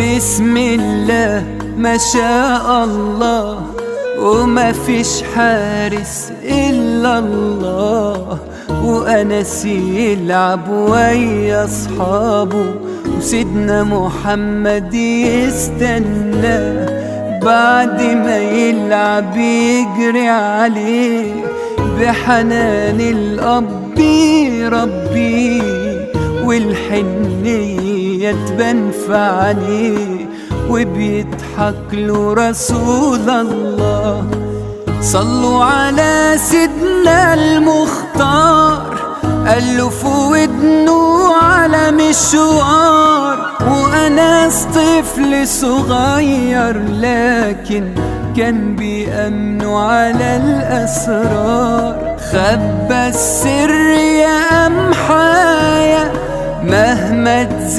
بسم الله ما شاء الله، وما فيش حارس إلا الله. وأنس يلعب ويا أصحابه، وسيدنا محمد يستناه. بعد ما يلعب يجري عليه، بحنان الأب يربيه، والحنية تبان في عينيه، وبيضحك له رسول الله. صلوا على سيدنا المختار، قال له في ودنه على مشوار. وأنس طفل صغير لكن كان بيأمنوا على الأسرار. خبى السر يا أمحايا مهما تزيد